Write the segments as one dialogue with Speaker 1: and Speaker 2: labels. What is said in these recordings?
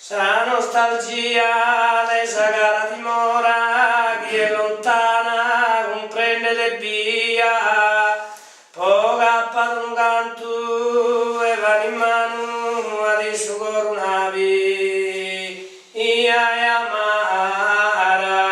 Speaker 1: Sa nostalgia dessa cara dimora, chi è lontana comprende le via, poca per un canto e va in mano adesso coronavi, ia amara.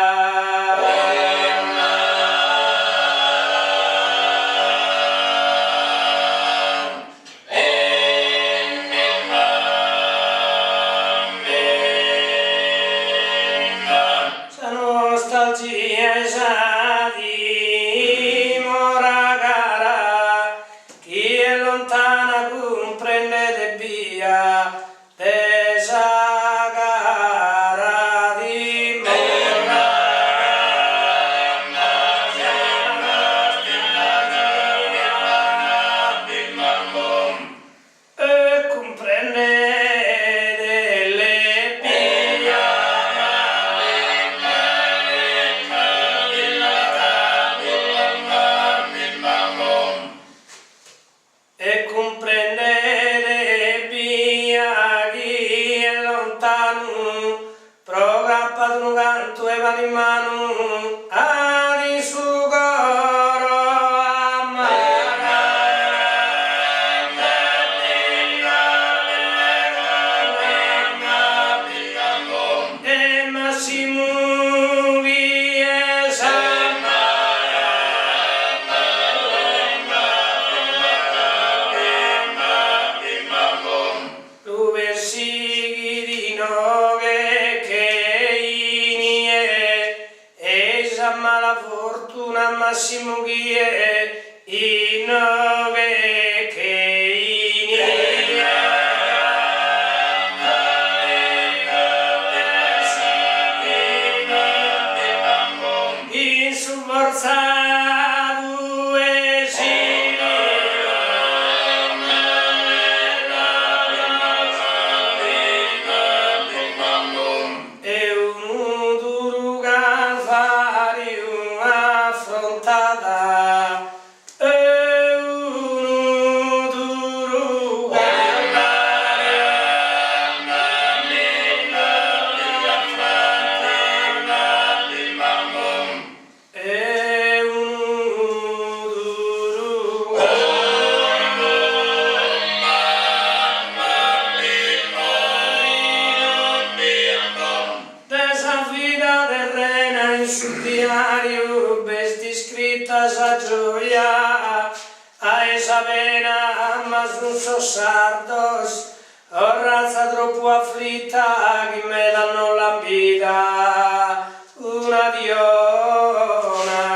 Speaker 1: Nostalgia sa dimora cara, chi è lontana comprende via, desa cara dimora. E comprende delle via. E comprendere via chi è lontano, proga per un canto e va in mano a di su coro amara. E Massimo vie mala fortuna Massimo Ghie in nove che in su forzato esilio e un duro calvario affrontata e un duro calvario e un duro desa vida terrena in sul diario besti scritta sa gioia a esa pena ma sun so sardos o razza troppo afflitta che me danno la vita una diona.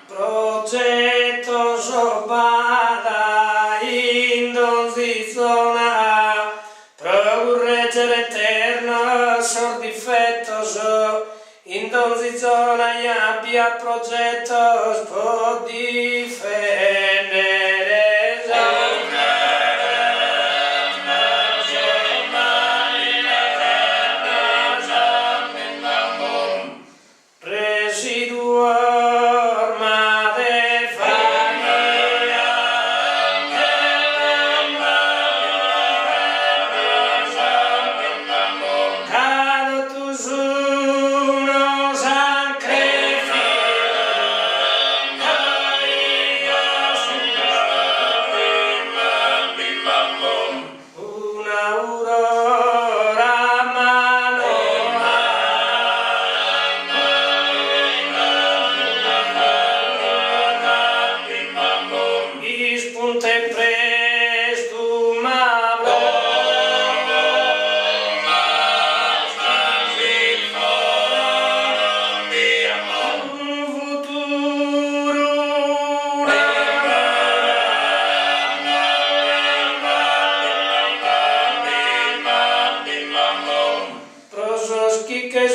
Speaker 1: Progetto sobada in donzi zona, procurreggere eterno sor difetto so, in donzi zona e abbia progetto può difendere. Che